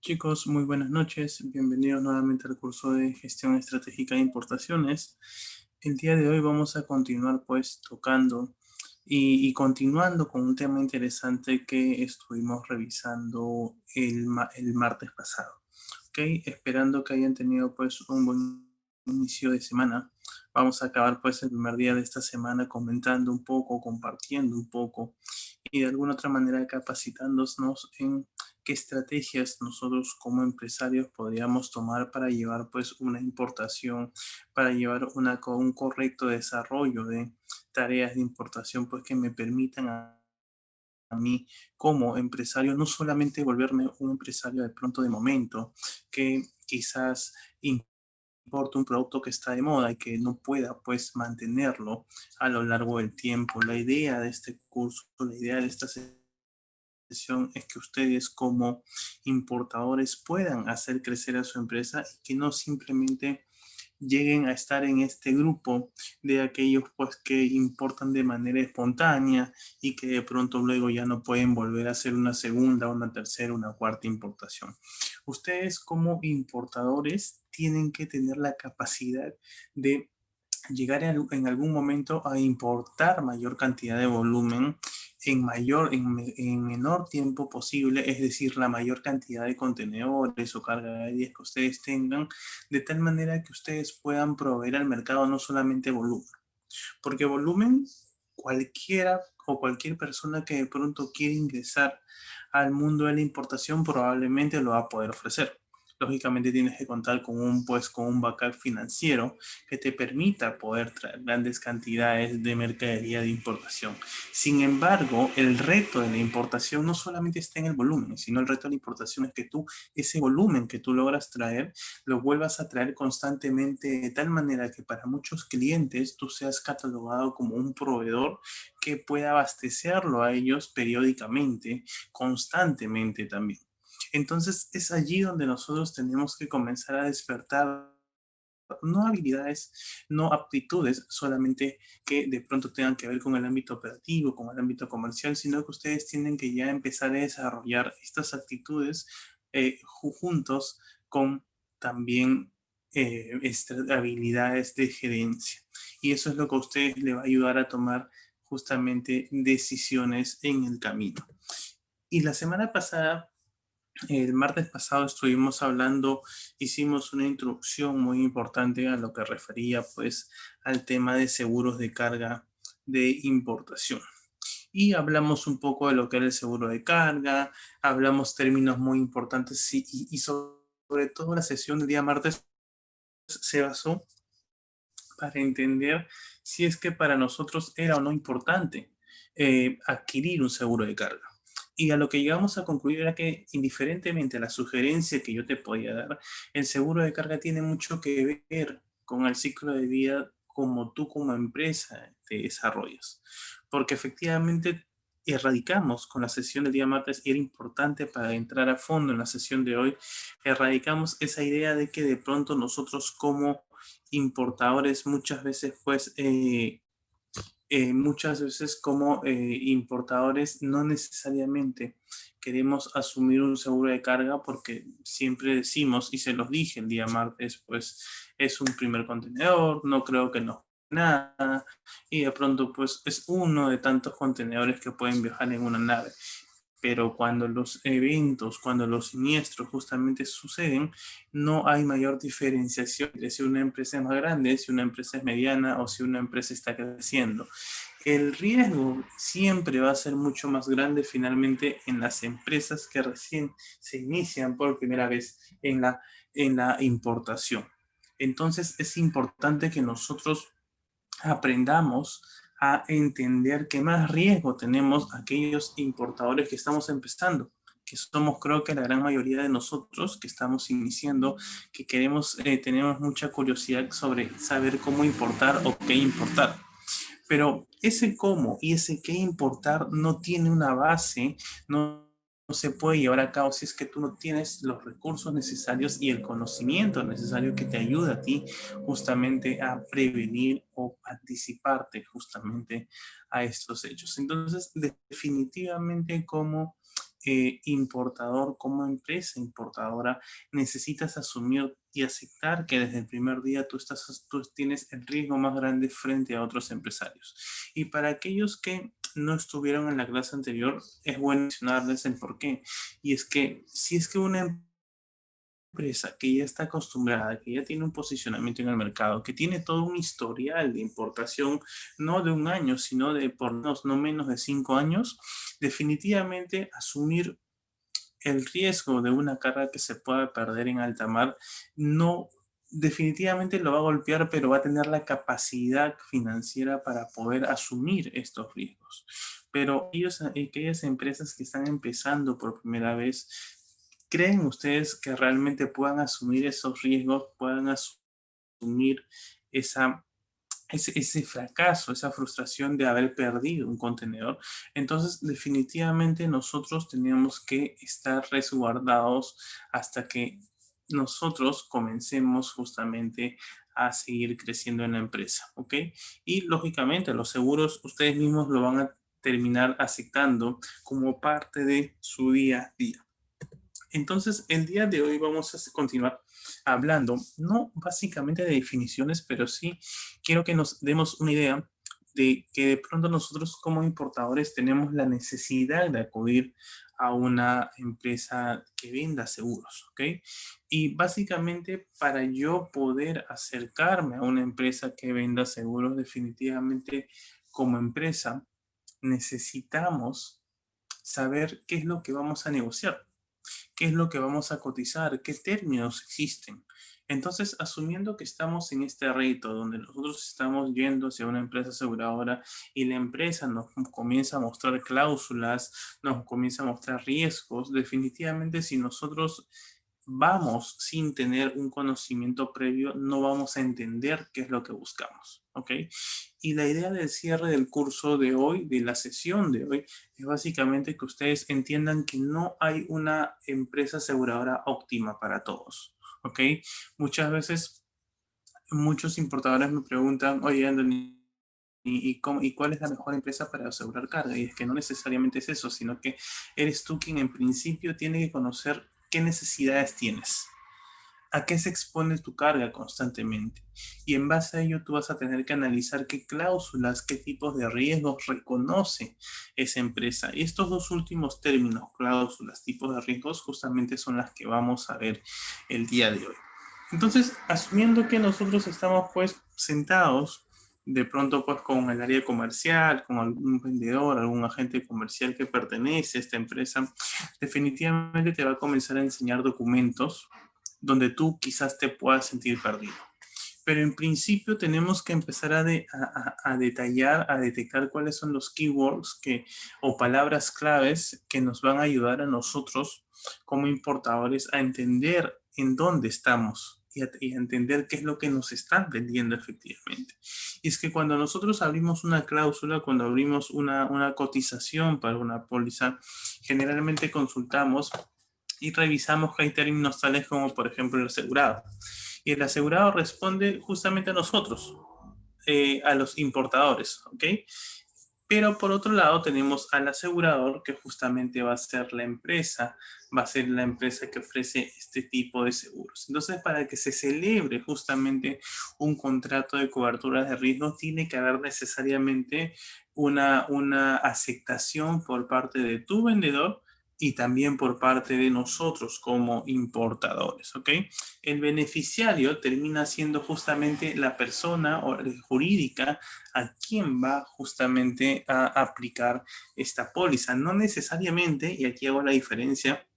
Chicos, muy buenas noches. Bienvenidos nuevamente al curso de Gestión Estratégica de Importaciones. El día de hoy vamos a continuar pues tocando y continuando con un tema interesante que estuvimos revisando el martes pasado. ¿Ok? Esperando que hayan tenido pues un buen inicio de semana. Vamos a acabar pues el primer día de esta semana comentando un poco, compartiendo un poco y de alguna otra manera capacitándonos en qué estrategias nosotros como empresarios podríamos tomar para llevar pues una importación, para llevar un correcto desarrollo de tareas de importación pues que me permitan a mí como empresario no solamente volverme un empresario de pronto de momento que quizás importa un producto que está de moda y que no pueda pues mantenerlo a lo largo del tiempo. La idea de este curso, la idea de esta es que ustedes como importadores puedan hacer crecer a su empresa y que no simplemente lleguen a estar en este grupo de aquellos pues que importan de manera espontánea y que de pronto luego ya no pueden volver a hacer una segunda, una tercera, una cuarta importación. Ustedes como importadores tienen que tener la capacidad de llegar en algún momento a importar mayor cantidad de volumen en menor tiempo posible, es decir, la mayor cantidad de contenedores o carga aérea que ustedes tengan, de tal manera que ustedes puedan proveer al mercado no solamente volumen, porque volumen cualquiera o cualquier persona que de pronto quiere ingresar al mundo de la importación probablemente lo va a poder ofrecer. Lógicamente tienes que contar con un backup financiero que te permita poder traer grandes cantidades de mercadería de importación. Sin embargo, el reto de la importación no solamente está en el volumen, sino el reto de la importación es que tú, ese volumen que tú logras traer, lo vuelvas a traer constantemente de tal manera que para muchos clientes tú seas catalogado como un proveedor que pueda abastecerlo a ellos periódicamente, constantemente también. Entonces es allí donde nosotros tenemos que comenzar a despertar no habilidades, no aptitudes solamente que de pronto tengan que ver con el ámbito operativo, con el ámbito comercial, sino que ustedes tienen que ya empezar a desarrollar estas actitudes juntos con también habilidades de gerencia. Y eso es lo que a ustedes les va a ayudar a tomar justamente decisiones en el camino. Y la semana pasada el martes pasado estuvimos hablando, hicimos una introducción muy importante a lo que refería pues al tema de seguros de carga de importación. Y hablamos un poco de lo que era el seguro de carga, hablamos términos muy importantes y sobre todo la sesión del día martes se basó para entender si es que para nosotros era o no importante adquirir un seguro de carga. Y a lo que llegamos a concluir era que indiferentemente a la sugerencia que yo te podía dar, el seguro de carga tiene mucho que ver con el ciclo de vida como tú como empresa te desarrollas. Porque efectivamente erradicamos con la sesión del día martes y era importante para entrar a fondo en la sesión de hoy, erradicamos esa idea de que de pronto nosotros como importadores muchas veces como importadores no necesariamente queremos asumir un seguro de carga porque siempre decimos, y se los dije el día martes, pues es un primer contenedor, no creo que nos nada, y de pronto pues es uno de tantos contenedores que pueden viajar en una nave. Pero cuando los eventos, cuando los siniestros justamente suceden, no hay mayor diferenciación entre si una empresa es más grande, si una empresa es mediana o si una empresa está creciendo. El riesgo siempre va a ser mucho más grande finalmente en las empresas que recién se inician por primera vez en la importación. Entonces es importante que nosotros aprendamos a entender qué más riesgo tenemos aquellos importadores que estamos empezando, que somos creo que la gran mayoría de nosotros que estamos iniciando, que queremos, tenemos mucha curiosidad sobre saber cómo importar o qué importar. Pero ese cómo y ese qué importar no tiene una base, no se puede llevar a cabo si es que tú no tienes los recursos necesarios y el conocimiento necesario que te ayuda a ti justamente a prevenir o anticiparte justamente a estos hechos. Entonces, definitivamente como importador, como empresa importadora, necesitas asumir y aceptar que desde el primer día tú tienes el riesgo más grande frente a otros empresarios. Y para aquellos que no estuvieron en la clase anterior, es bueno mencionarles el por qué. Y es que si es que una empresa que ya está acostumbrada, que ya tiene un posicionamiento en el mercado, que tiene todo un historial de importación, no de un año, sino de por no menos de 5 años, definitivamente asumir el riesgo de una carga que se pueda perder en alta mar no definitivamente lo va a golpear, pero va a tener la capacidad financiera para poder asumir estos riesgos. Pero aquellas empresas que están empezando por primera vez, ¿creen ustedes que realmente puedan asumir esos riesgos, puedan asumir esa ese fracaso, esa frustración de haber perdido un contenedor? Entonces, definitivamente nosotros tenemos que estar resguardados hasta que nosotros comencemos justamente a seguir creciendo en la empresa, ¿ok? Y lógicamente los seguros ustedes mismos lo van a terminar aceptando como parte de su día a día. Entonces, el día de hoy vamos a continuar hablando, no básicamente de definiciones, pero sí quiero que nos demos una idea de que de pronto nosotros como importadores tenemos la necesidad de acudir a una empresa que venda seguros, ¿ok? Y básicamente para yo poder acercarme a una empresa que venda seguros, definitivamente como empresa necesitamos saber qué es lo que vamos a negociar, qué es lo que vamos a cotizar, qué términos existen. Entonces, asumiendo que estamos en este reto donde nosotros estamos yendo hacia una empresa aseguradora y la empresa nos comienza a mostrar cláusulas, nos comienza a mostrar riesgos, definitivamente si nosotros vamos sin tener un conocimiento previo, no vamos a entender qué es lo que buscamos, ¿ok? Y la idea del cierre del curso de hoy, de la sesión de hoy, es básicamente que ustedes entiendan que no hay una empresa aseguradora óptima para todos, ¿ok? Muchas veces, muchos importadores me preguntan, oye, Anthony, ¿y cuál es la mejor empresa para asegurar carga? Y es que no necesariamente es eso, sino que eres tú quien en principio tiene que conocer qué necesidades tienes, a qué se expone tu carga constantemente. Y en base a ello tú vas a tener que analizar qué cláusulas, qué tipos de riesgos reconoce esa empresa. Y estos dos últimos términos, cláusulas, tipos de riesgos, justamente son las que vamos a ver el día de hoy. Entonces, asumiendo que nosotros estamos pues sentados de pronto pues con el área comercial, con algún vendedor, algún agente comercial que pertenece a esta empresa, definitivamente te va a comenzar a enseñar documentos donde tú quizás te puedas sentir perdido. Pero en principio tenemos que empezar a detallar, a detectar cuáles son los keywords o palabras claves que nos van a ayudar a nosotros como importadores a entender en dónde estamos y a entender qué es lo que nos están vendiendo efectivamente. Y es que cuando nosotros abrimos una cláusula, cuando abrimos una cotización para una póliza, generalmente consultamos y revisamos que hay términos tales como, por ejemplo, el asegurado. Y el asegurado responde justamente a nosotros, a los importadores, ¿ok? Pero por otro lado tenemos al asegurador que justamente va a ser la empresa que ofrece este tipo de seguros. Entonces, para que se celebre justamente un contrato de cobertura de riesgo, tiene que haber necesariamente una aceptación por parte de tu vendedor y también por parte de nosotros como importadores, ¿ok? El beneficiario termina siendo justamente la persona jurídica a quién va justamente a aplicar esta póliza. No necesariamente, y aquí hago la diferencia,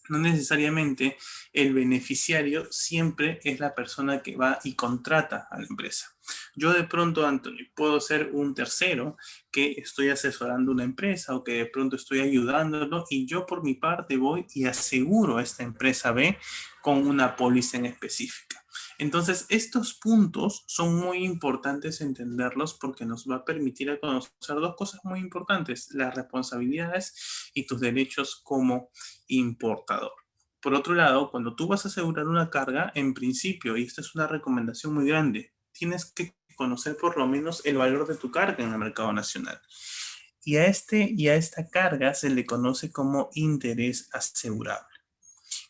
no necesariamente el beneficiario siempre es la persona que va y contrata a la empresa. Yo de pronto, Anthony, puedo ser un tercero que estoy asesorando una empresa o que de pronto estoy ayudándolo y yo por mi parte voy y aseguro a esta empresa B con una póliza en específica. Entonces, estos puntos son muy importantes entenderlos porque nos va a permitir a conocer dos cosas muy importantes, las responsabilidades y tus derechos como importador. Por otro lado, cuando tú vas a asegurar una carga, en principio, y esta es una recomendación muy grande, tienes que conocer por lo menos el valor de tu carga en el mercado nacional. Y a esta carga se le conoce como interés asegurable.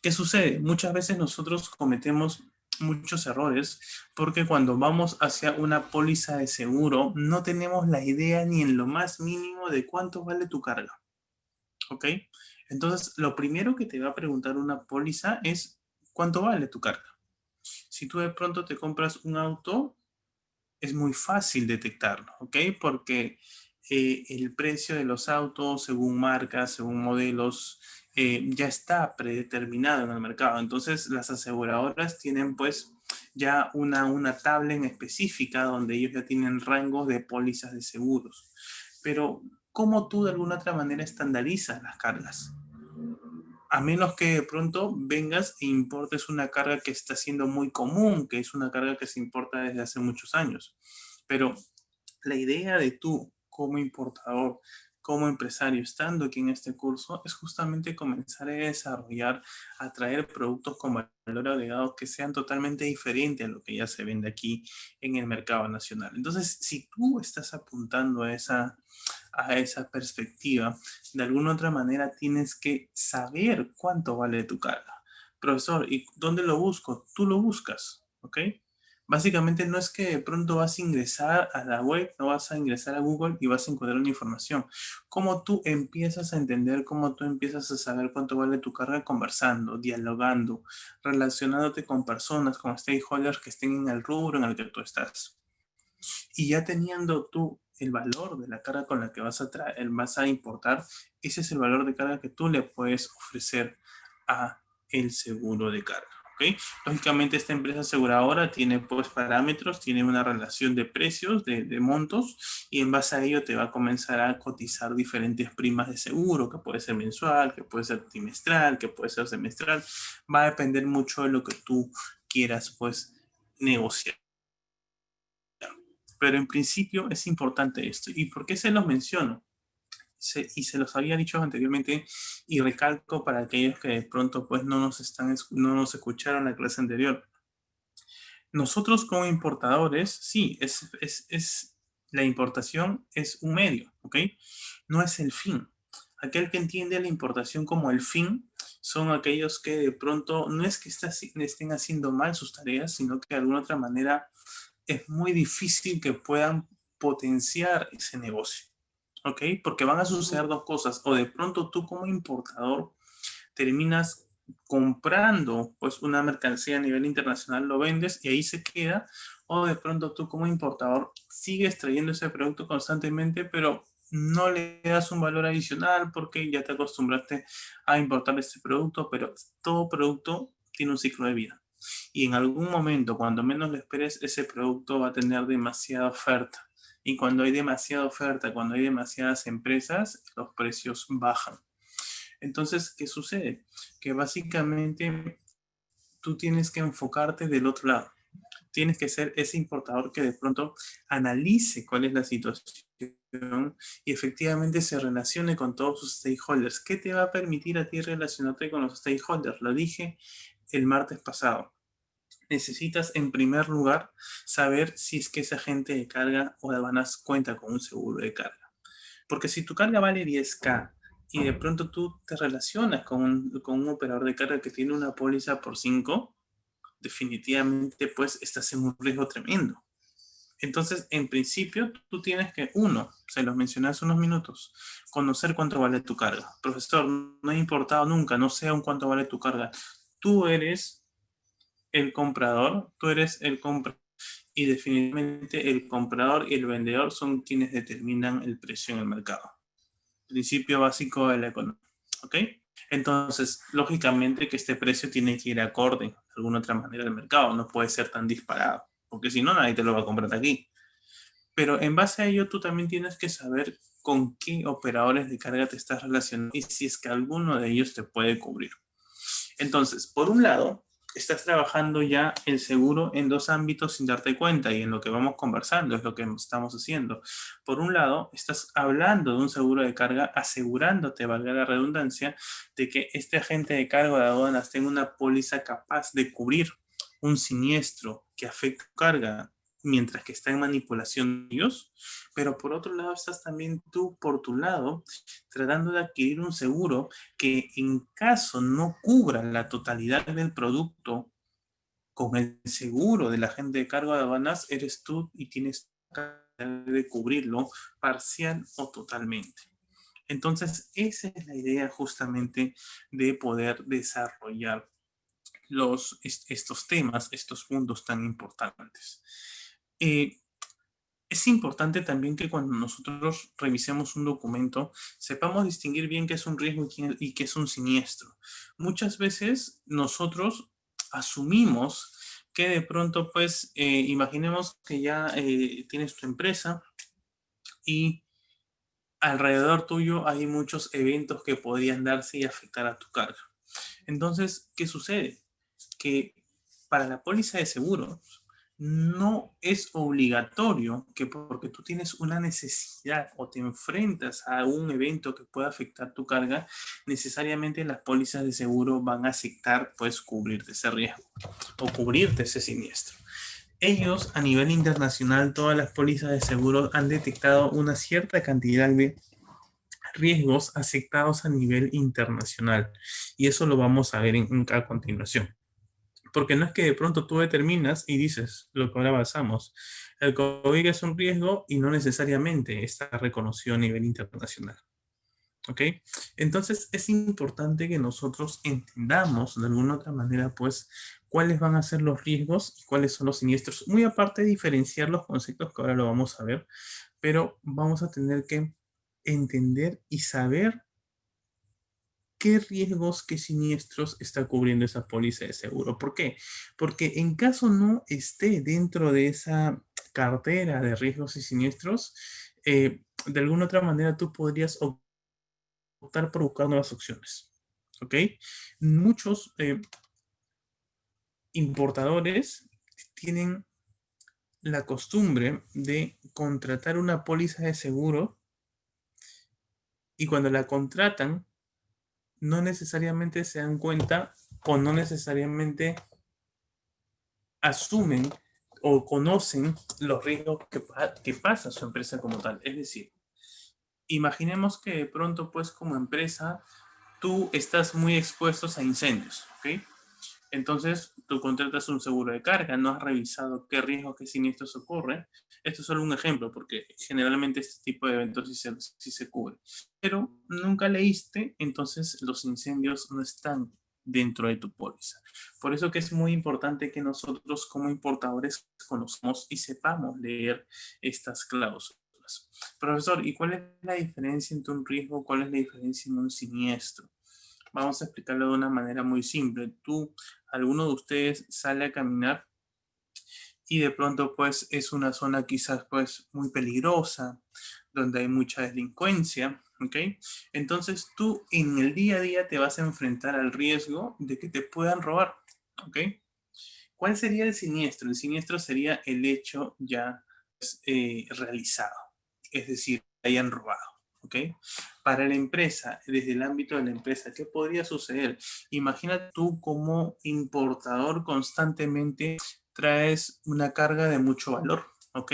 ¿Qué sucede? Muchas veces nosotros cometemos muchos errores porque cuando vamos hacia una póliza de seguro no tenemos la idea ni en lo más mínimo de cuánto vale tu carga. ¿Ok? Entonces, lo primero que te va a preguntar una póliza es cuánto vale tu carga. Si tú de pronto te compras un auto, es muy fácil detectarlo, ¿ok? Porque el precio de los autos, según marcas, según modelos, ya está predeterminado en el mercado. Entonces, las aseguradoras tienen pues ya una tabla en específica donde ellos ya tienen rangos de pólizas de seguros. Pero, ¿cómo tú de alguna otra manera estandarizas las cargas? A menos que de pronto vengas e importes una carga que está siendo muy común, que es una carga que se importa desde hace muchos años. Pero la idea de tú como importador, como empresario, estando aquí en este curso, es justamente comenzar a desarrollar, a traer productos con valor agregado que sean totalmente diferentes a lo que ya se vende aquí en el mercado nacional. Entonces, si tú estás apuntando a esa perspectiva, de alguna otra manera tienes que saber cuánto vale tu carga. Profesor, ¿y dónde lo busco? Tú lo buscas, ¿ok? Básicamente no es que de pronto vas a ingresar a la web, no vas a ingresar a Google y vas a encontrar una información. ¿Cómo tú empiezas a entender, cómo tú empiezas a saber cuánto vale tu carga? Conversando, dialogando, relacionándote con personas, con stakeholders que estén en el rubro en el que tú estás. Y ya teniendo tú el valor de la carga con la que vas a traer, vas a importar, ese es el valor de carga que tú le puedes ofrecer a el seguro de carga. ¿Ok? Lógicamente esta empresa aseguradora tiene pues parámetros, tiene una relación de precios, de montos, y en base a ello te va a comenzar a cotizar diferentes primas de seguro, que puede ser mensual, que puede ser trimestral, que puede ser semestral. Va a depender mucho de lo que tú quieras pues negociar. Pero en principio es importante esto. ¿Y por qué se los menciono? Y se los había dicho anteriormente y recalco para aquellos que de pronto pues no nos escucharon la clase anterior. Nosotros como importadores, sí, la importación es un medio, ¿ok? No es el fin. Aquel que entiende la importación como el fin son aquellos que de pronto no es que estén haciendo mal sus tareas, sino que de alguna otra manera es muy difícil que puedan potenciar ese negocio, ¿ok? Porque van a suceder dos cosas. O de pronto tú como importador terminas comprando pues una mercancía a nivel internacional, lo vendes y ahí se queda. O de pronto tú como importador sigues trayendo ese producto constantemente, pero no le das un valor adicional porque ya te acostumbraste a importar este producto, pero todo producto tiene un ciclo de vida. Y en algún momento, cuando menos lo esperes, ese producto va a tener demasiada oferta. Y cuando hay demasiada oferta, cuando hay demasiadas empresas, los precios bajan. Entonces, ¿qué sucede? Que básicamente tú tienes que enfocarte del otro lado. Tienes que ser ese importador que de pronto analice cuál es la situación y efectivamente se relacione con todos sus stakeholders. ¿Qué te va a permitir a ti relacionarte con los stakeholders? Lo dije el martes pasado. Necesitas en primer lugar saber si es que esa gente de carga o aduanas cuenta con un seguro de carga. Porque si tu carga vale 10K y de pronto tú te relacionas con un operador de carga que tiene una póliza por 5, definitivamente pues estás en un riesgo tremendo. Entonces, en principio, tú tienes que, uno, se los mencioné hace unos minutos, conocer cuánto vale tu carga. Profesor, no he importado nunca, no sé aún cuánto vale tu carga. Tú eres el comprador, tú eres el comprador y definitivamente el comprador y el vendedor son quienes determinan el precio en el mercado. Principio básico de la economía. ¿Ok? Entonces, lógicamente que este precio tiene que ir acorde de alguna otra manera al mercado, no puede ser tan disparado, porque si no, nadie te lo va a comprar aquí. Pero en base a ello, tú también tienes que saber con qué operadores de carga te estás relacionando y si es que alguno de ellos te puede cubrir. Entonces, por un lado, estás trabajando ya el seguro en dos ámbitos sin darte cuenta y en lo que vamos conversando es lo que estamos haciendo. Por un lado, estás hablando de un seguro de carga asegurándote, valga la redundancia, de que este agente de carga de aduanas tenga una póliza capaz de cubrir un siniestro que afecte tu carga, mientras que está en manipulación de ellos, pero por otro lado estás también tú por tu lado tratando de adquirir un seguro que en caso no cubra la totalidad del producto con el seguro del agente de cargo de aduanas, eres tú y tienes la capacidad de cubrirlo parcial o totalmente. Entonces, esa es la idea justamente de poder desarrollar estos temas, estos puntos tan importantes. Eh, es importante también que cuando nosotros revisemos un documento, sepamos distinguir bien qué es un riesgo y qué es un siniestro. Muchas veces nosotros asumimos que de pronto, pues, imaginemos que ya tienes tu empresa y alrededor tuyo hay muchos eventos que podrían darse y afectar a tu carga. Entonces, ¿qué sucede? Que para la póliza de seguro no es obligatorio que porque tú tienes una necesidad o te enfrentas a un evento que pueda afectar tu carga, necesariamente las pólizas de seguro van a aceptar pues cubrirte ese riesgo o cubrirte ese siniestro. Ellos a nivel internacional, todas las pólizas de seguro han detectado una cierta cantidad de riesgos aceptados a nivel internacional y eso lo vamos a ver a continuación. Porque no es que de pronto tú determinas y dices lo que ahora basamos. El COVID es un riesgo y no necesariamente está reconocido a nivel internacional. ¿Ok? Entonces es importante que nosotros entendamos de alguna otra manera, pues, cuáles van a ser los riesgos y cuáles son los siniestros. Muy aparte de diferenciar los conceptos que ahora lo vamos a ver, pero vamos a tener que entender y saber qué riesgos, qué siniestros está cubriendo esa póliza de seguro. ¿Por qué? Porque en caso no esté dentro de esa cartera de riesgos y siniestros, de alguna otra manera tú podrías optar por buscar nuevas opciones. ¿Ok? Muchos importadores tienen la costumbre de contratar una póliza de seguro y cuando la contratan no necesariamente se dan cuenta o no necesariamente asumen o conocen los riesgos que pasa su empresa como tal. Es decir, imaginemos que de pronto, pues como empresa, tú estás muy expuesto a incendios, ¿ok? Entonces, tú contratas un seguro de carga, no has revisado qué riesgos, qué siniestros ocurren. Esto es solo un ejemplo, porque generalmente este tipo de eventos sí se cubre. Pero nunca leíste, entonces los incendios no están dentro de tu póliza. Por eso que es muy importante que nosotros como importadores conozcamos y sepamos leer estas cláusulas. Profesor, ¿y cuál es la diferencia entre un riesgo? ¿Cuál es la diferencia en un siniestro? Vamos a explicarlo de una manera muy simple. Alguno de ustedes sale a caminar y de pronto pues es una zona quizás pues muy peligrosa, donde hay mucha delincuencia, ¿ok? Entonces tú en el día a día te vas a enfrentar al riesgo de que te puedan robar, ¿ok? ¿Cuál sería el siniestro? El siniestro sería el hecho ya pues, realizado, es decir, que hayan robado. ¿Ok? Para la empresa, desde el ámbito de la empresa, ¿qué podría suceder? Imagina tú como importador constantemente traes una carga de mucho valor, ¿ok?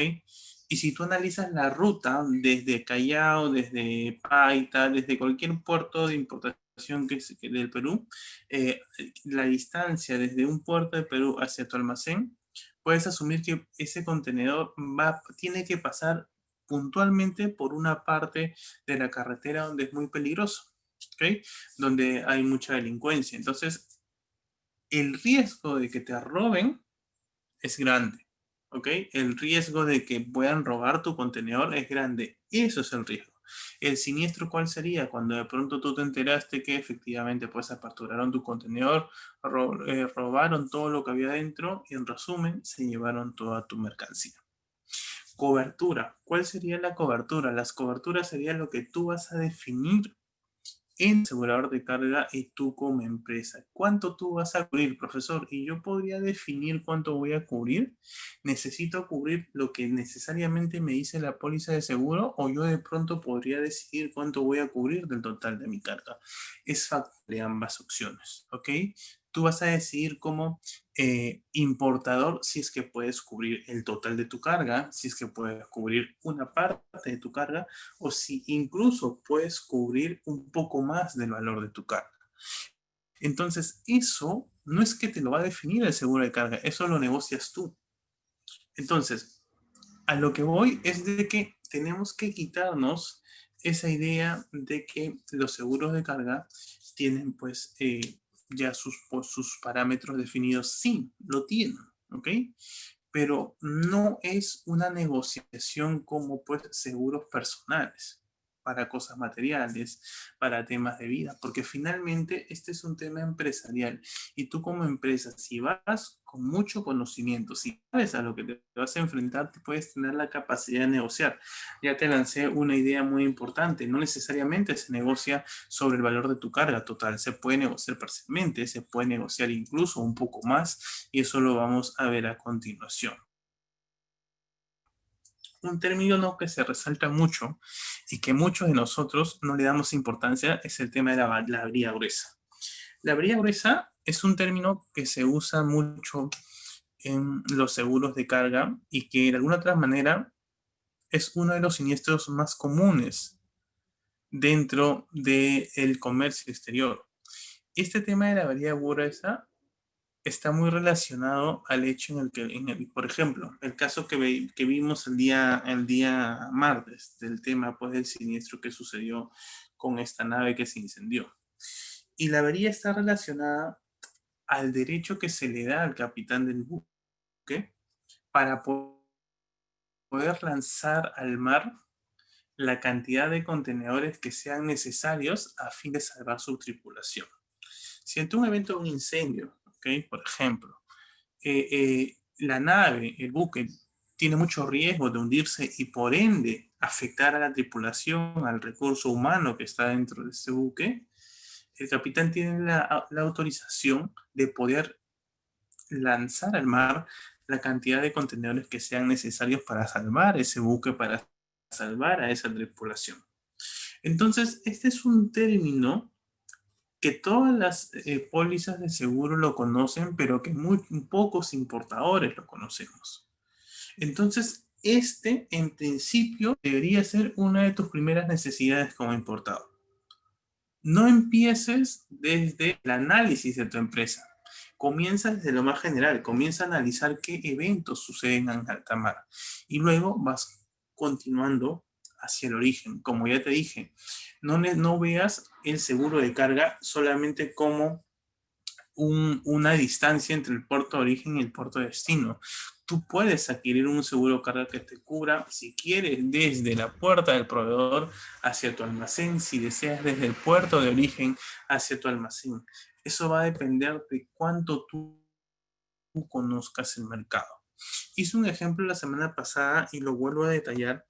Y si tú analizas la ruta desde Callao, desde Paita, desde cualquier puerto de importación del Perú, eh, la distancia desde un puerto de Perú hacia tu almacén, puedes asumir que ese contenedor tiene que pasar puntualmente por una parte de la carretera donde es muy peligroso, ¿ok? Donde hay mucha delincuencia. Entonces, el riesgo de que te roben es grande, ¿ok? El riesgo de que puedan robar tu contenedor es grande. Eso es el riesgo. El siniestro, ¿cuál sería? Cuando de pronto tú te enteraste que efectivamente pues aperturaron tu contenedor, robaron todo lo que había dentro y en resumen se llevaron toda tu mercancía. Cobertura. ¿Cuál sería la cobertura? Las coberturas serían lo que tú vas a definir en asegurador de carga y tú como empresa. ¿Cuánto tú vas a cubrir, profesor? Y yo podría definir cuánto voy a cubrir. ¿Necesito cubrir lo que necesariamente me dice la póliza de seguro o yo de pronto podría decidir cuánto voy a cubrir del total de mi carga? Es factible ambas opciones, ¿ok? Tú vas a decidir como importador si es que puedes cubrir el total de tu carga, si es que puedes cubrir una parte de tu carga o si incluso puedes cubrir un poco más del valor de tu carga. Entonces, eso no es que te lo va a definir el seguro de carga, eso lo negocias tú. Entonces, a lo que voy es de que tenemos que quitarnos esa idea de que los seguros de carga tienen pues ya sus parámetros definidos. Sí, lo tienen, ¿ok? Pero no es una negociación como pues seguros personales para cosas materiales, para temas de vida, porque finalmente este es un tema empresarial y tú como empresa, si vas con mucho conocimiento, si sabes a lo que te vas a enfrentar, te puedes tener la capacidad de negociar. Ya te lancé una idea muy importante, no necesariamente se negocia sobre el valor de tu carga total, se puede negociar parcialmente, se puede negociar incluso un poco más y eso lo vamos a ver a continuación. Un término que se resalta mucho y que muchos de nosotros no le damos importancia es el tema de la brida gruesa. La brida gruesa es un término que se usa mucho en los seguros de carga y que de alguna otra manera es uno de los siniestros más comunes dentro del comercio exterior. Este tema de la brida gruesa está muy relacionado al hecho por ejemplo, el caso que vimos el día martes del tema pues, del siniestro que sucedió con esta nave que se incendió. Y la avería está relacionada al derecho que se le da al capitán del buque para poder lanzar al mar la cantidad de contenedores que sean necesarios a fin de salvar su tripulación. Si ante un evento de un incendio, ¿ok? Por ejemplo, la nave, el buque, tiene mucho riesgo de hundirse y por ende afectar a la tripulación, al recurso humano que está dentro de ese buque, el capitán tiene la autorización de poder lanzar al mar la cantidad de contenedores que sean necesarios para salvar ese buque, para salvar a esa tripulación. Entonces, este es un término que todas las pólizas de seguro lo conocen, pero que muy pocos importadores lo conocemos. Entonces, este en principio debería ser una de tus primeras necesidades como importador. No empieces desde el análisis de tu empresa. Comienza desde lo más general, comienza a analizar qué eventos suceden en alta mar y luego vas continuando hacia el origen. Como ya te dije, no veas el seguro de carga solamente como una distancia entre el puerto de origen y el puerto de destino. Tú puedes adquirir un seguro de carga que te cubra, si quieres, desde la puerta del proveedor hacia tu almacén, si deseas desde el puerto de origen hacia tu almacén. Eso va a depender de cuánto tú conozcas el mercado. Hice un ejemplo la semana pasada y lo vuelvo a detallar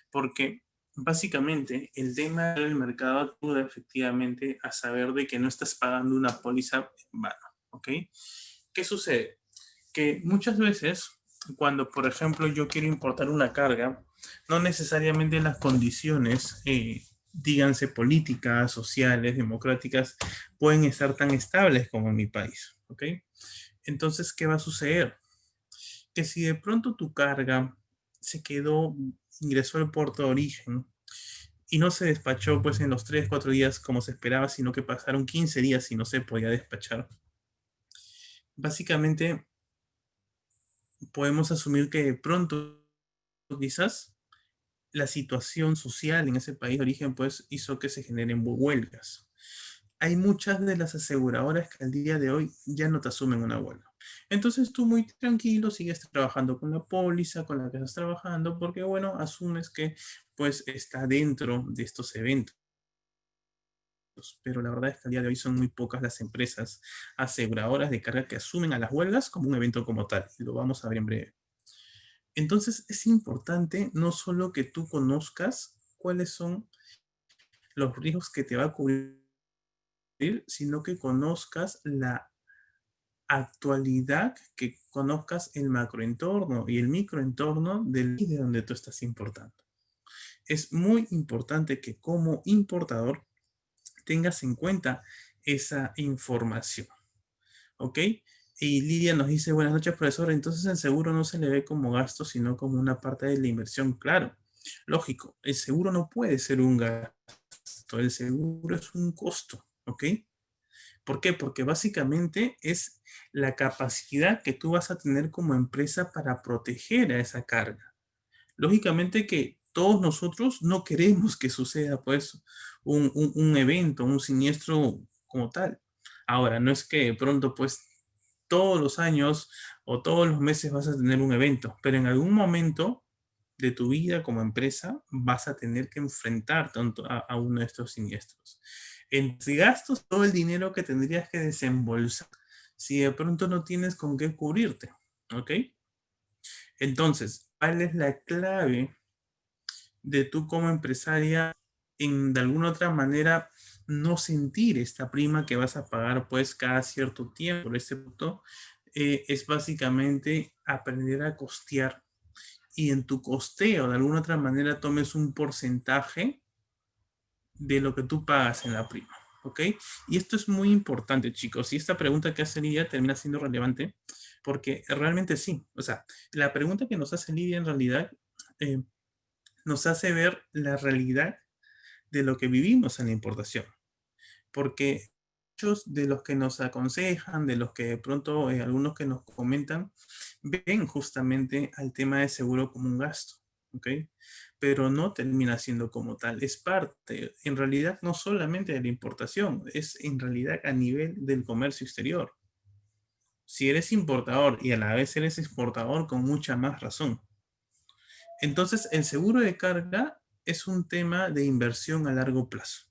porque básicamente el tema del mercado ayuda efectivamente a saber de que no estás pagando una póliza en vano, ¿ok? ¿Qué sucede? Que muchas veces cuando, por ejemplo, yo quiero importar una carga, no necesariamente las condiciones, díganse políticas, sociales, democráticas, pueden estar tan estables como en mi país, ¿ok? Entonces, ¿qué va a suceder? Que si de pronto tu carga se quedó, ingresó al puerto de origen y no se despachó pues en los 3 4 días como se esperaba, sino que pasaron 15 días y no se podía despachar. Básicamente podemos asumir que de pronto quizás la situación social en ese país de origen pues hizo que se generen huelgas. Hay muchas de las aseguradoras que al día de hoy ya no te asumen una huelga. Entonces tú muy tranquilo sigues trabajando con la póliza con la que estás trabajando porque bueno, asumes que pues está dentro de estos eventos. Pero la verdad es que al día de hoy son muy pocas las empresas aseguradoras de carga que asumen a las huelgas como un evento como tal. Lo vamos a ver en breve. Entonces es importante no solo que tú conozcas cuáles son los riesgos que te va a cubrir, sino que conozcas la actualidad, que conozcas el macroentorno y el microentorno del país de donde tú estás importando. Es muy importante que como importador tengas en cuenta esa información. ¿ok? Y Lidia nos dice, buenas noches, profesor. Entonces el seguro no se le ve como gasto, sino como una parte de la inversión. Claro, lógico, el seguro no puede ser un gasto, el seguro es un costo, ¿ok? ¿Por qué? Porque básicamente es la capacidad que tú vas a tener como empresa para proteger a esa carga. Lógicamente que todos nosotros no queremos que suceda pues un evento, un siniestro como tal. Ahora, no es que de pronto pues todos los años o todos los meses vas a tener un evento, pero en algún momento de tu vida como empresa vas a tener que enfrentar tanto a uno de estos siniestros. Entre gastos, todo el dinero que tendrías que desembolsar si de pronto no tienes con qué cubrirte, ¿ok? Entonces, ¿cuál es la clave de tú como empresaria en de alguna otra manera no sentir esta prima que vas a pagar pues cada cierto tiempo por este producto? Es básicamente aprender a costear y en tu costeo de alguna otra manera tomes un porcentaje de lo que tú pagas en la prima, ¿ok? Y esto es muy importante, chicos, y esta pregunta que hace Lidia termina siendo relevante porque realmente sí, o sea, la pregunta que nos hace Lidia en realidad eh, nos hace ver la realidad de lo que vivimos en la importación, porque muchos de los que nos aconsejan, de los que de pronto algunos que nos comentan, ven justamente al tema de seguro como un gasto, ¿ok? Pero no termina siendo como tal, es parte, en realidad no solamente de la importación, es en realidad a nivel del comercio exterior. Si eres importador y a la vez eres exportador, con mucha más razón. Entonces, el seguro de carga es un tema de inversión a largo plazo,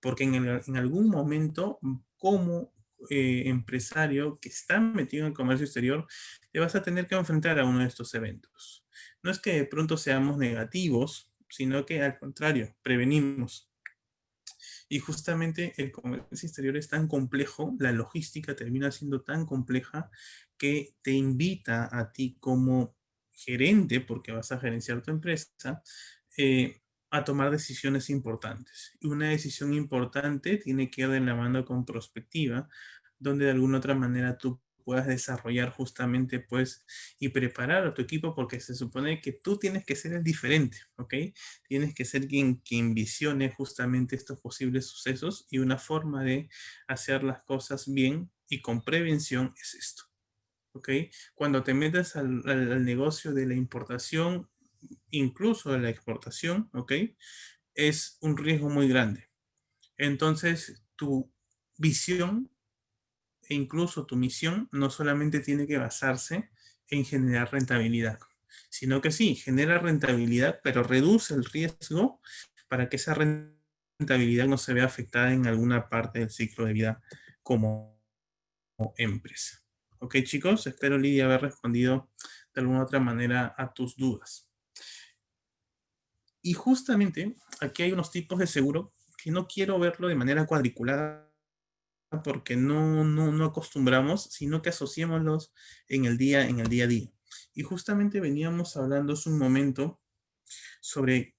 porque en algún momento, como empresario que está metido en el comercio exterior, te vas a tener que enfrentar a uno de estos eventos. No es que de pronto seamos negativos, sino que al contrario, prevenimos. Y justamente el comercio exterior es tan complejo, la logística termina siendo tan compleja que te invita a ti como gerente, porque vas a gerenciar tu empresa, a tomar decisiones importantes. Y una decisión importante tiene que ir de la mano con prospectiva, donde de alguna otra manera tú puedas desarrollar justamente pues y preparar a tu equipo porque se supone que tú tienes que ser el diferente, ¿ok? Tienes que ser quien visione justamente estos posibles sucesos y una forma de hacer las cosas bien y con prevención es esto, ¿ok? Cuando te metas al negocio de la importación, incluso de la exportación, ¿ok? Es un riesgo muy grande. Entonces, tu visión e incluso tu misión no solamente tiene que basarse en generar rentabilidad, sino que sí, genera rentabilidad, pero reduce el riesgo para que esa rentabilidad no se vea afectada en alguna parte del ciclo de vida como empresa. Ok, chicos, espero Lidia haber respondido de alguna otra manera a tus dudas. Y justamente aquí hay unos tipos de seguro que no quiero verlo de manera cuadriculada porque no acostumbramos, sino que asociémoslos en el día a día. Y justamente veníamos hablando hace un momento sobre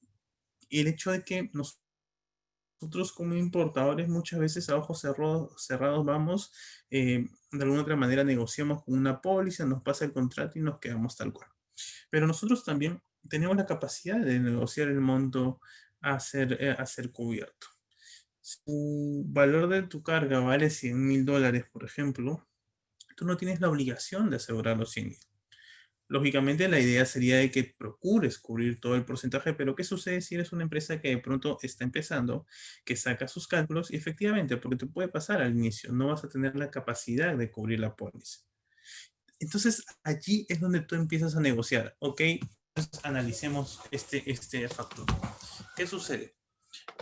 el hecho de que nosotros como importadores muchas veces a ojos cerrados vamos, de alguna otra manera negociamos con una póliza, nos pasa el contrato y nos quedamos tal cual. Pero nosotros también tenemos la capacidad de negociar el monto a ser cubierto. Su valor de tu carga vale $100,000, por ejemplo, tú no tienes la obligación de asegurar los 100,000. Lógicamente, la idea sería de que procures cubrir todo el porcentaje, pero ¿qué sucede si eres una empresa que de pronto está empezando, que saca sus cálculos y efectivamente, porque te puede pasar al inicio, no vas a tener la capacidad de cubrir la póliza? Entonces, allí es donde tú empiezas a negociar, ¿ok? Entonces, analicemos este factor. ¿Qué sucede?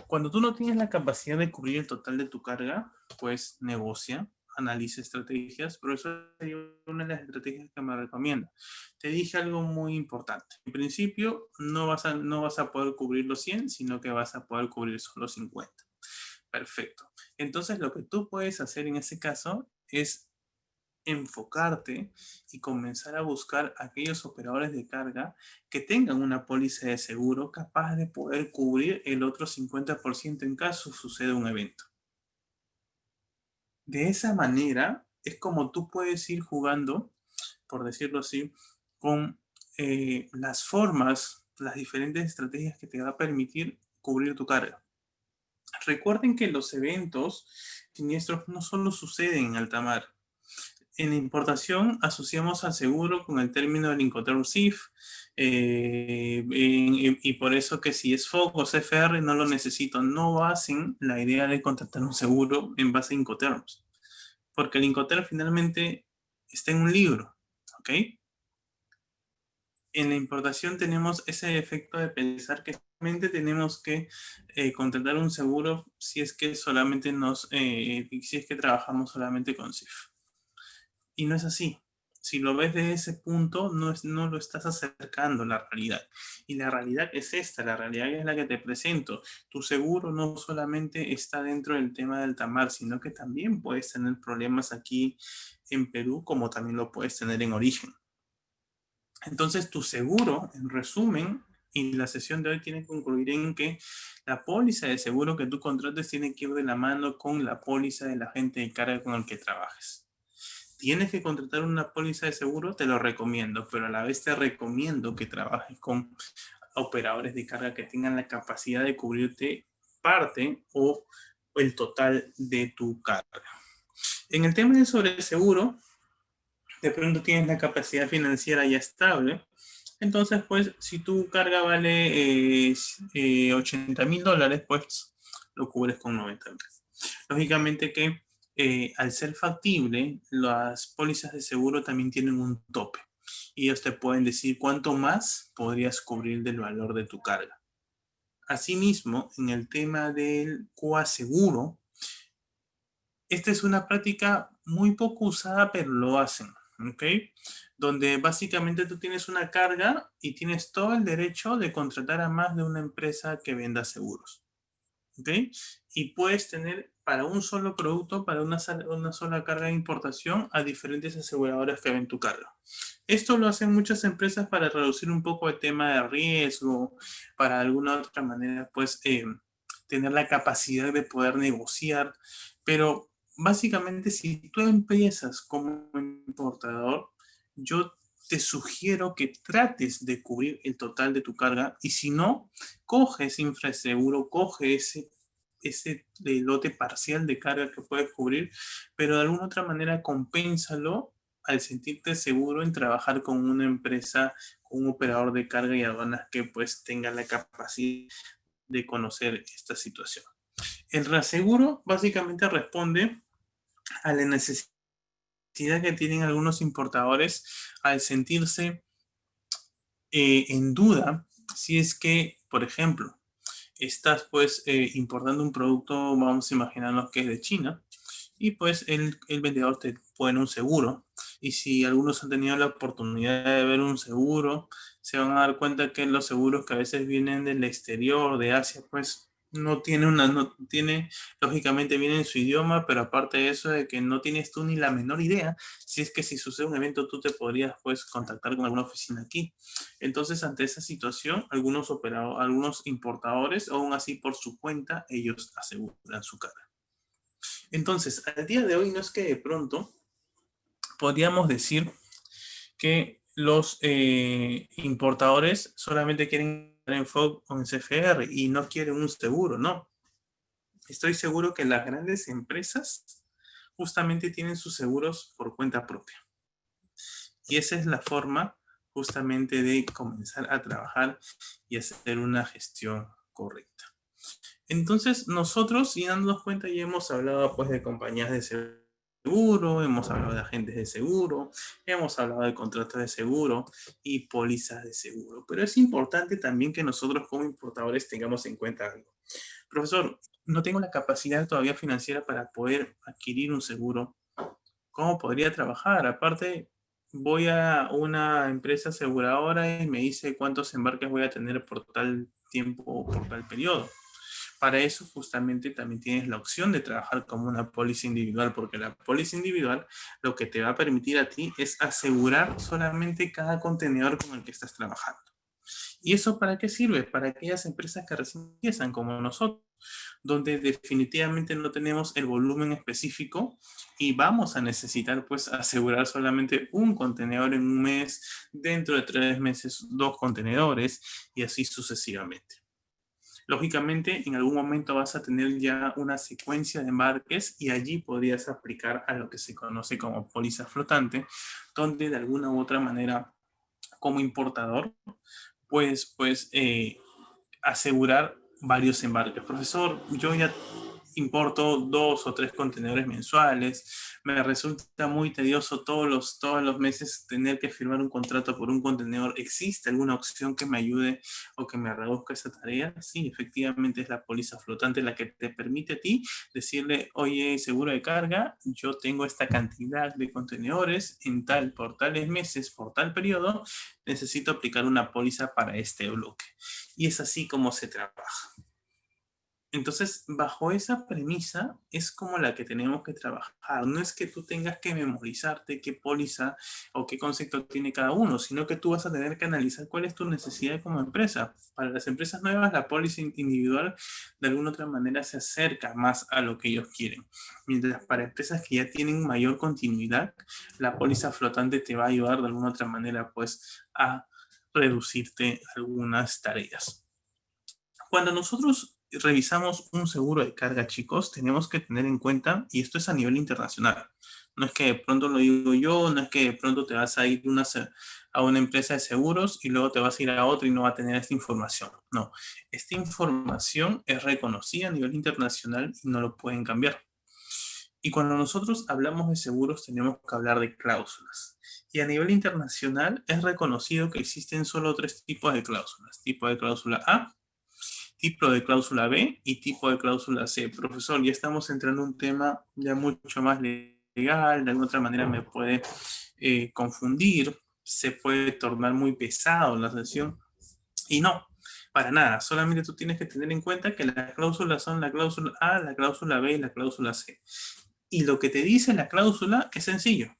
Cuando tú no tienes la capacidad de cubrir el total de tu carga, pues negocia, analiza estrategias, pero eso sería una de las estrategias que me recomiendo. Te dije algo muy importante. En principio, no vas a poder cubrir los 100, sino que vas a poder cubrir solo 50. Perfecto. Entonces, lo que tú puedes hacer en ese caso es enfocarte y comenzar a buscar aquellos operadores de carga que tengan una póliza de seguro capaz de poder cubrir el otro 50% en caso suceda un evento. De esa manera, es como tú puedes ir jugando, por decirlo así, con las formas, las diferentes estrategias que te va a permitir cubrir tu carga. Recuerden que los eventos siniestros no solo suceden en alta mar. En la importación asociamos al seguro con el término del Incoterm SIF, y por eso que si es FOC o CFR no lo necesito. No basen la idea de contratar un seguro en base a Incoterms, porque el Incoterm finalmente está en un libro, ¿ok? En la importación tenemos ese efecto de pensar que solamente tenemos que contratar un seguro si es que solamente si es que trabajamos solamente con SIF. Y no es así. Si lo ves de ese punto, no lo estás acercando a la realidad. Y la realidad es esta, la realidad es la que te presento. Tu seguro no solamente está dentro del tema del tamar, sino que también puedes tener problemas aquí en Perú, como también lo puedes tener en origen. Entonces, tu seguro, en resumen, y la sesión de hoy tiene que concluir en que la póliza de seguro que tú contrates tiene que ir de la mano con la póliza del agente de carga con el que trabajes. Tienes que contratar una póliza de seguro, te lo recomiendo, pero a la vez te recomiendo que trabajes con operadores de carga que tengan la capacidad de cubrirte parte o el total de tu carga. En el tema de sobre seguro, de pronto tienes la capacidad financiera ya estable. Entonces, pues, si tu carga vale $80,000, pues lo cubres con 90,000. Lógicamente que al ser factible, las pólizas de seguro también tienen un tope. Y ellos te pueden decir cuánto más podrías cubrir del valor de tu carga. Asimismo, en el tema del coaseguro, esta es una práctica muy poco usada, pero lo hacen, ¿ok? Donde básicamente tú tienes una carga y tienes todo el derecho de contratar a más de una empresa que venda seguros, ¿ok? Y puedes tener para un solo producto, para una sola carga de importación, a diferentes aseguradoras que ven tu carga. Esto lo hacen muchas empresas para reducir un poco el tema de riesgo, para alguna otra manera, pues, tener la capacidad de poder negociar, pero básicamente, si tú empiezas como importador, yo te sugiero que trates de cubrir el total de tu carga y si no, coge ese infraseguro, coge ese lote parcial de carga que puedes cubrir, pero de alguna otra manera compénsalo al sentirte seguro en trabajar con una empresa, con un operador de carga y aduanas que pues tenga la capacidad de conocer esta situación. El reaseguro básicamente responde a la necesidad que tienen algunos importadores al sentirse en duda si es que, por ejemplo, estás pues importando un producto, vamos a imaginarnos que es de China, y pues el vendedor te pone un seguro. Y si algunos han tenido la oportunidad de ver un seguro, se van a dar cuenta que los seguros que a veces vienen del exterior, de Asia, pues no tiene, lógicamente viene en su idioma, pero aparte de eso, de que no tienes tú ni la menor idea, si es que si sucede un evento, tú te podrías pues contactar con alguna oficina aquí. Entonces, ante esa situación, algunos importadores, aún así por su cuenta, ellos aseguran su carga. Entonces, al día de hoy no es que de pronto podríamos decir que los importadores solamente quieren en FOB o en CFR y no quieren un seguro, no. Estoy seguro que las grandes empresas justamente tienen sus seguros por cuenta propia. Y esa es la forma justamente de comenzar a trabajar y hacer una gestión correcta. Entonces, nosotros, y dándonos cuenta, ya hemos hablado pues de compañías de seguro, hemos hablado de agentes de seguro, hemos hablado de contratos de seguro y pólizas de seguro. Pero es importante también que nosotros como importadores tengamos en cuenta algo. Profesor, no tengo la capacidad todavía financiera para poder adquirir un seguro. ¿Cómo podría trabajar? Aparte, voy a una empresa aseguradora y me dice cuántos embarques voy a tener por tal tiempo o por tal periodo. Para eso justamente también tienes la opción de trabajar como una póliza individual, porque la póliza individual lo que te va a permitir a ti es asegurar solamente cada contenedor con el que estás trabajando. ¿Y eso para qué sirve? Para aquellas empresas que recién empiezan como nosotros. donde definitivamente no tenemos el volumen específico y vamos a necesitar pues asegurar solamente un contenedor en un mes, dentro de 3 meses 2 contenedores y así sucesivamente. Lógicamente, en algún momento vas a tener ya una secuencia de embarques y allí podrías aplicar a lo que se conoce como póliza flotante, donde de alguna u otra manera, como importador, pues asegurar varios embarques. Profesor, yo ya importo 2 o 3 contenedores mensuales, me resulta muy tedioso todos los meses tener que firmar un contrato por un contenedor. ¿Existe alguna opción que me ayude o que me reduzca esa tarea? Sí, efectivamente es la póliza flotante la que te permite a ti decirle, oye, seguro de carga, yo tengo esta cantidad de contenedores en tal, por tales meses, por tal periodo, necesito aplicar una póliza para este bloque. Y es así como se trabaja. Entonces, bajo esa premisa es como la que tenemos que trabajar. No es que tú tengas que memorizarte qué póliza o qué concepto tiene cada uno, sino que tú vas a tener que analizar cuál es tu necesidad como empresa. Para las empresas nuevas, la póliza individual de alguna otra manera se acerca más a lo que ellos quieren. Mientras para empresas que ya tienen mayor continuidad, la póliza flotante te va a ayudar de alguna otra manera pues a reducirte algunas tareas. Cuando nosotros revisamos un seguro de carga, chicos, tenemos que tener en cuenta, y esto es a nivel internacional, no es que de pronto lo digo yo, no es que de pronto te vas a ir a una empresa de seguros y luego te vas a ir a otra y no va a tener esta información. No, esta información es reconocida a nivel internacional y no lo pueden cambiar. Y cuando nosotros hablamos de seguros, tenemos que hablar de cláusulas. Y a nivel internacional es reconocido que existen solo 3 tipos de cláusulas. Tipo de cláusula A, tipo de cláusula B y tipo de cláusula C. Profesor, ya estamos entrando en un tema ya mucho más legal, de alguna otra manera me puede confundir, se puede tornar muy pesado la sesión. Y no, para nada, solamente tú tienes que tener en cuenta que las cláusulas son la cláusula A, la cláusula B y la cláusula C. Y lo que te dice la cláusula es sencillo,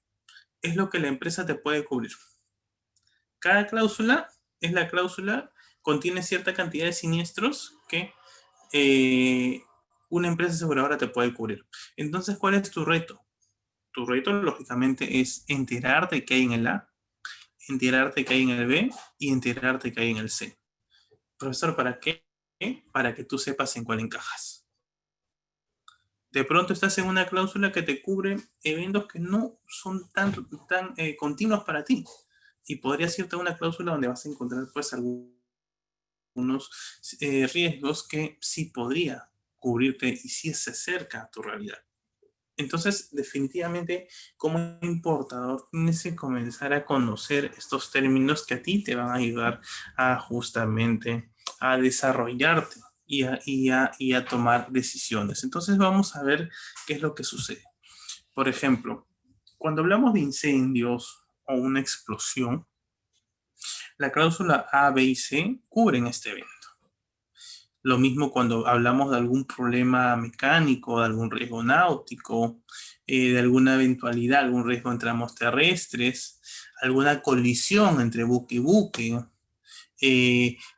es lo que la empresa te puede cubrir. Cada cláusula es la cláusula, contiene cierta cantidad de siniestros que una empresa aseguradora te puede cubrir. Entonces, ¿cuál es tu reto? Tu reto, lógicamente, es enterarte que hay en el A, enterarte que hay en el B y enterarte que hay en el C. Profesor, ¿para qué? Para que tú sepas en cuál encajas. De pronto estás en una cláusula que te cubre eventos que no son tan continuos para ti. Y podrías irte a una cláusula donde vas a encontrar pues algunos riesgos que sí podría cubrirte y sí se acerca a tu realidad. Entonces, definitivamente, como importador, tienes que comenzar a conocer estos términos que a ti te van a ayudar a justamente a desarrollarte y a tomar decisiones. Entonces, vamos a ver qué es lo que sucede. Por ejemplo, cuando hablamos de incendios o una explosión, la cláusula A, B y C cubren este evento. Lo mismo cuando hablamos de algún problema mecánico, de algún riesgo náutico, de alguna eventualidad, algún riesgo en tramos terrestres, alguna colisión entre buque y buque.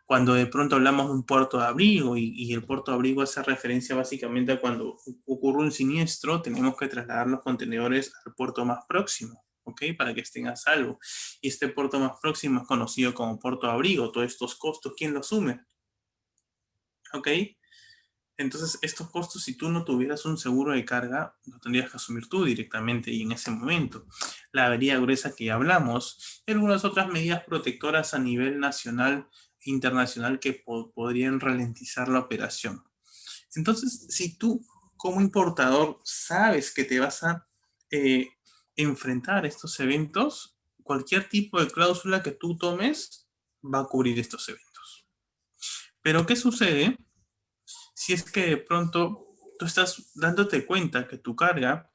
Cuando de pronto hablamos de un puerto de abrigo y el puerto de abrigo hace referencia básicamente a cuando ocurre un siniestro, tenemos que trasladar los contenedores al puerto más próximo. ¿Ok? Para que estén a salvo. Y este puerto más próximo es conocido como puerto de abrigo. Todos estos costos, ¿quién los asume? ¿Ok? Entonces, estos costos, si tú no tuvieras un seguro de carga, lo tendrías que asumir tú directamente y en ese momento. La avería gruesa que ya hablamos y algunas otras medidas protectoras a nivel nacional e internacional que podrían ralentizar la operación. Entonces, si tú como importador sabes que te vas a eh, enfrentar a estos eventos, cualquier tipo de cláusula que tú tomes va a cubrir estos eventos. Pero, ¿qué sucede si es que de pronto tú estás dándote cuenta que tu carga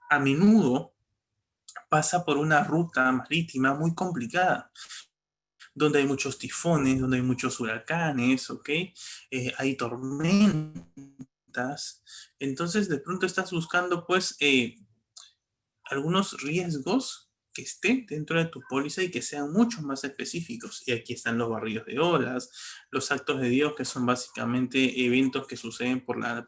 a menudo pasa por una ruta marítima muy complicada, donde hay muchos tifones, donde hay muchos huracanes, ¿ok? Hay tormentas. Entonces de pronto estás buscando pues algunos riesgos que esté dentro de tu póliza y que sean mucho más específicos. Y aquí están los barridos de olas, los actos de Dios, que son básicamente eventos que suceden por el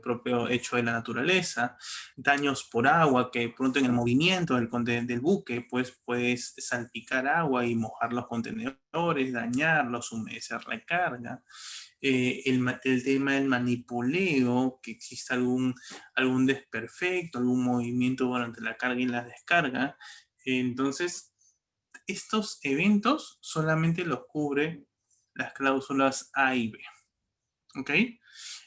propio hecho de la naturaleza, daños por agua, que pronto en el movimiento del buque, pues puedes salpicar agua y mojar los contenedores, dañarlos, humedecer la carga. El tema del manipuleo, que exista algún desperfecto, algún movimiento durante la carga y la descarga. Entonces, estos eventos solamente los cubre las cláusulas A y B. ¿Ok?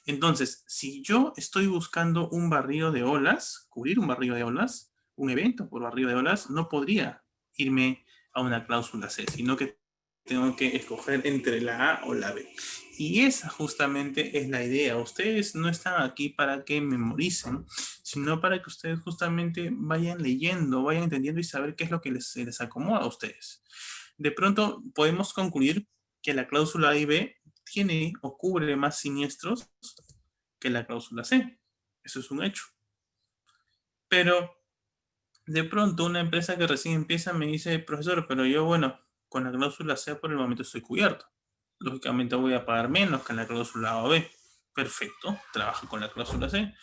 Entonces, si yo estoy buscando un barrido de olas, cubrir un barrido de olas, un evento por barrido de olas, no podría irme a una cláusula C, sino que tengo que escoger entre la A o la B. Y esa justamente es la idea. Ustedes no están aquí para que memoricen, sino para que ustedes justamente vayan leyendo, vayan entendiendo y saber qué es lo que se les acomoda a ustedes. De pronto podemos concluir que la cláusula A y B tiene o cubre más siniestros que la cláusula C. Eso es un hecho. Pero de pronto una empresa que recién empieza me dice, profesor, pero yo, bueno, con la cláusula C por el momento estoy cubierto. Lógicamente voy a pagar menos que en la cláusula A o B. Perfecto, trabaja con la cláusula C.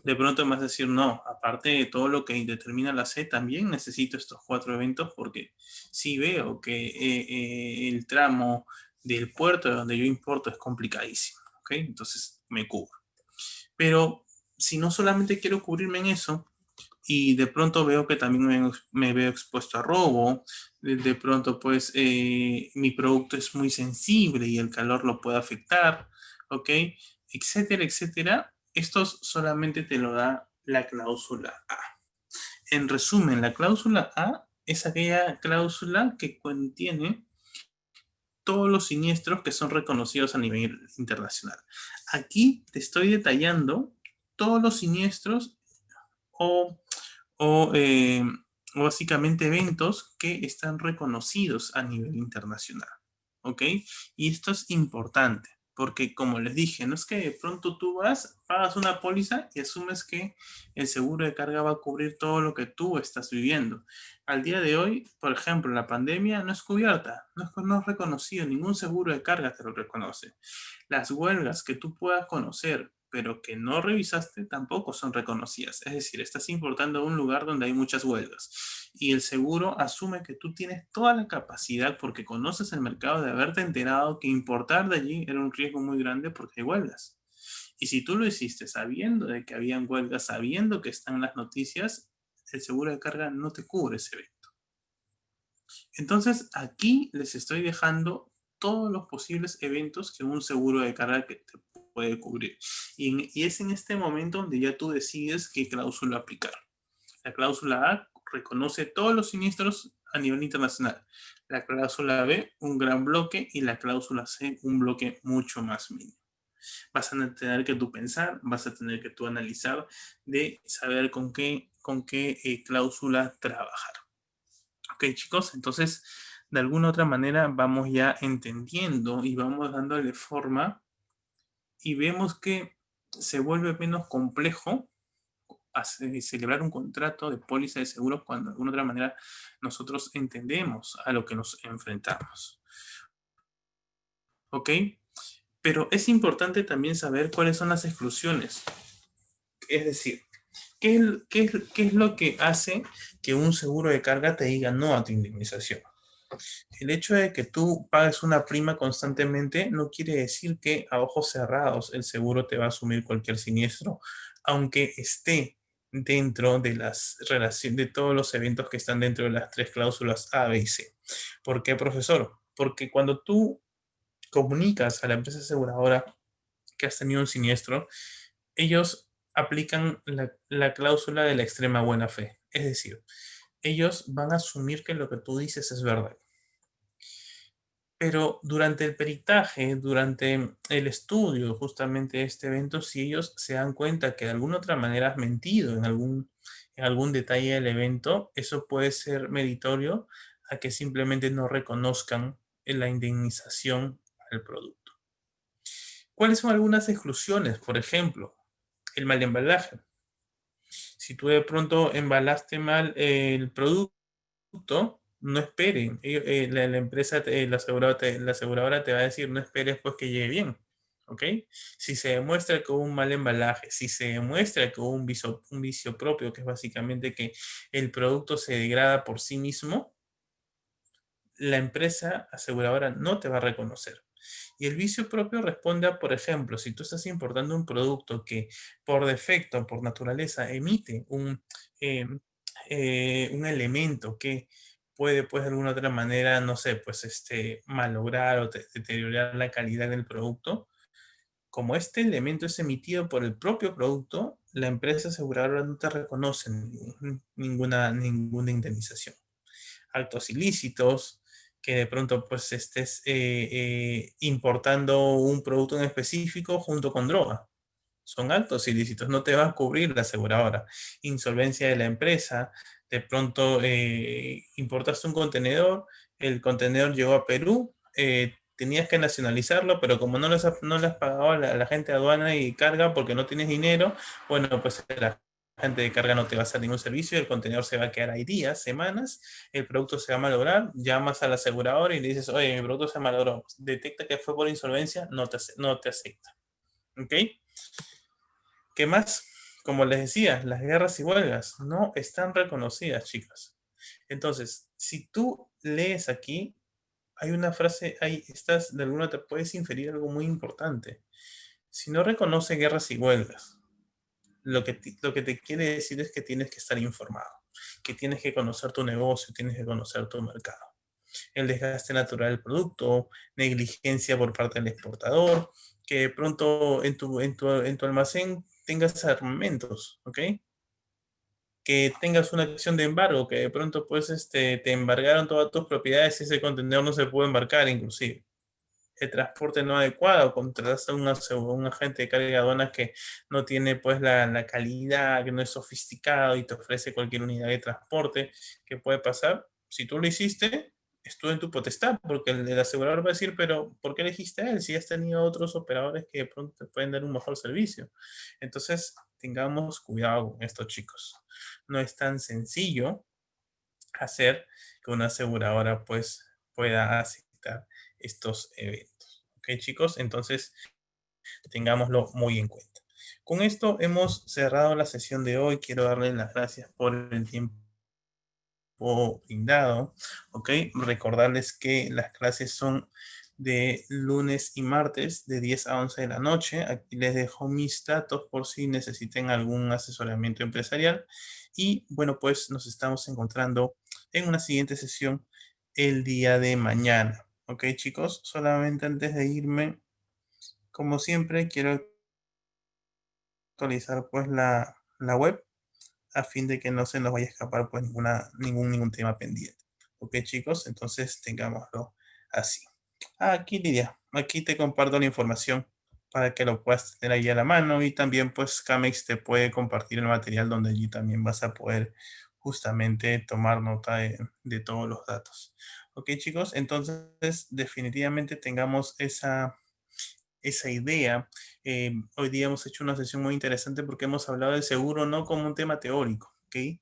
De pronto me vas a decir, no, aparte de todo lo que determina la C, también necesito estos 4 eventos porque sí veo que el tramo del puerto de donde yo importo es complicadísimo. ¿Ok? Entonces me cubro. Pero si no solamente quiero cubrirme en eso, y de pronto veo que también me veo expuesto a robo, de pronto pues mi producto es muy sensible y el calor lo puede afectar, ¿ok? Etcétera, etcétera. Esto solamente te lo da la cláusula A. En resumen, la cláusula A es aquella cláusula que contiene todos los siniestros que son reconocidos a nivel internacional. Aquí te estoy detallando todos los siniestros o o básicamente eventos que están reconocidos a nivel internacional. ¿Ok? Y esto es importante, porque como les dije, no es que de pronto tú pagas una póliza y asumes que el seguro de carga va a cubrir todo lo que tú estás viviendo. Al día de hoy, por ejemplo, la pandemia no es cubierta, no es reconocido, ningún seguro de carga te lo reconoce. Las huelgas que tú puedas conocer, pero que no revisaste, tampoco son reconocidas. Es decir, estás importando a un lugar donde hay muchas huelgas y el seguro asume que tú tienes toda la capacidad porque conoces el mercado de haberte enterado que importar de allí era un riesgo muy grande porque hay huelgas. Y si tú lo hiciste sabiendo de que habían huelgas, sabiendo que están las noticias, el seguro de carga no te cubre ese evento. Entonces, aquí les estoy dejando todos los posibles eventos que un seguro de carga que te puede cubrir. Y es en este momento donde ya tú decides qué cláusula aplicar. La cláusula A reconoce todos los siniestros a nivel internacional. La cláusula B, un gran bloque, y la cláusula C, un bloque mucho más mínimo. Vas a tener que tú pensar, vas a tener que tú analizar de saber con qué cláusula trabajar. Ok, chicos, entonces de alguna otra manera vamos ya entendiendo y vamos dándole forma y vemos que se vuelve menos complejo celebrar un contrato de póliza de seguros cuando de alguna otra manera nosotros entendemos a lo que nos enfrentamos. ¿Ok? Pero es importante también saber cuáles son las exclusiones. Es decir, ¿qué es lo que hace que un seguro de carga te diga no a tu indemnización? El hecho de que tú pagues una prima constantemente no quiere decir que a ojos cerrados el seguro te va a asumir cualquier siniestro, aunque esté dentro de las relaciones de todos los eventos que están dentro de las 3 cláusulas A, B y C. ¿Por qué, profesor? Porque cuando tú comunicas a la empresa aseguradora que has tenido un siniestro, ellos aplican la cláusula de la extrema buena fe. Es decir, ellos van a asumir que lo que tú dices es verdad. Pero durante el peritaje, durante el estudio justamente de este evento, si ellos se dan cuenta que de alguna otra manera has mentido en algún detalle del evento, eso puede ser meritorio a que simplemente no reconozcan la indemnización al producto. ¿Cuáles son algunas exclusiones? Por ejemplo, el mal embalaje. Si tú de pronto embalaste mal el producto, no esperen. La empresa, la aseguradora te va a decir, no esperes pues que llegue bien. ¿Ok? Si se demuestra que hubo un mal embalaje, si se demuestra que hubo un vicio propio, que es básicamente que el producto se degrada por sí mismo, la empresa aseguradora no te va a reconocer. Y el vicio propio responde a, por ejemplo, si tú estás importando un producto que por defecto, por naturaleza, emite eh, un elemento que puede, pues, de alguna otra manera, no sé, pues, malograr o deteriorar la calidad del producto. Como este elemento es emitido por el propio producto, la empresa aseguradora no te reconoce ninguna indemnización. Actos ilícitos, que de pronto pues estés importando un producto en específico junto con droga. Son actos ilícitos, no te va a cubrir la aseguradora. Insolvencia de la empresa, de pronto importaste un contenedor, el contenedor llegó a Perú, tenías que nacionalizarlo, pero como no le has pagado a la gente de aduana y carga porque no tienes dinero, bueno, pues la gente de carga no te va a hacer ningún servicio y el contenedor se va a quedar ahí días, semanas, el producto se va a malograr, llamas al asegurador y le dices, oye, mi producto se malogró, detecta que fue por insolvencia, no te acepta. ¿Ok? ¿Qué más? Como les decía, las guerras y huelgas no están reconocidas, chicas. Entonces, si tú lees aquí, hay una frase, ahí estás, de alguna te puedes inferir algo muy importante. Si no reconoce guerras y huelgas, lo que te quiere decir es que tienes que estar informado, que tienes que conocer tu negocio, tienes que conocer tu mercado. El desgaste natural del producto, negligencia por parte del exportador, que de pronto en tu almacén tengas armamentos, ¿ok? Que tengas una acción de embargo, que de pronto pues te embargaron todas tus propiedades y ese contenedor no se puede embarcar inclusive. El transporte no adecuado, contratas a un agente de carga de aduanas que no tiene pues la calidad, que no es sofisticado y te ofrece cualquier unidad de transporte. ¿Qué puede pasar? Si tú lo hiciste, estuvo en tu potestad, porque el asegurador va a decir, pero ¿por qué elegiste a él si has tenido otros operadores que de pronto te pueden dar un mejor servicio? Entonces, tengamos cuidado con esto, chicos. No es tan sencillo hacer que una aseguradora pues pueda aceptar estos eventos. ¿Ok, chicos? Entonces, tengámoslo muy en cuenta. Con esto hemos cerrado la sesión de hoy. Quiero darles las gracias por el tiempo brindado. ¿Ok? Recordarles que las clases son de lunes y martes de 10 a 11 de la noche. Aquí les dejo mis datos por si necesiten algún asesoramiento empresarial. Y bueno, pues nos estamos encontrando en una siguiente sesión el día de mañana. ¿Ok, chicos? Solamente antes de irme, como siempre, quiero actualizar pues la web a fin de que no se nos vaya a escapar pues ningún tema pendiente. Ok, chicos, entonces tengámoslo así. Aquí, Lidia, aquí te comparto la información para que lo puedas tener ahí a la mano y también pues Camex te puede compartir el material donde allí también vas a poder justamente tomar nota de todos los datos. Ok, chicos, entonces definitivamente tengamos esa idea. Hoy día hemos hecho una sesión muy interesante porque hemos hablado del seguro no como un tema teórico, ¿ok?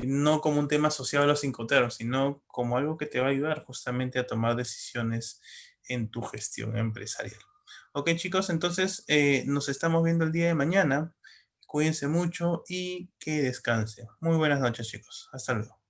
No como un tema asociado a los incoterms, sino como algo que te va a ayudar justamente a tomar decisiones en tu gestión empresarial. Ok, chicos, entonces nos estamos viendo el día de mañana. Cuídense mucho y que descansen. Muy buenas noches, chicos. Hasta luego.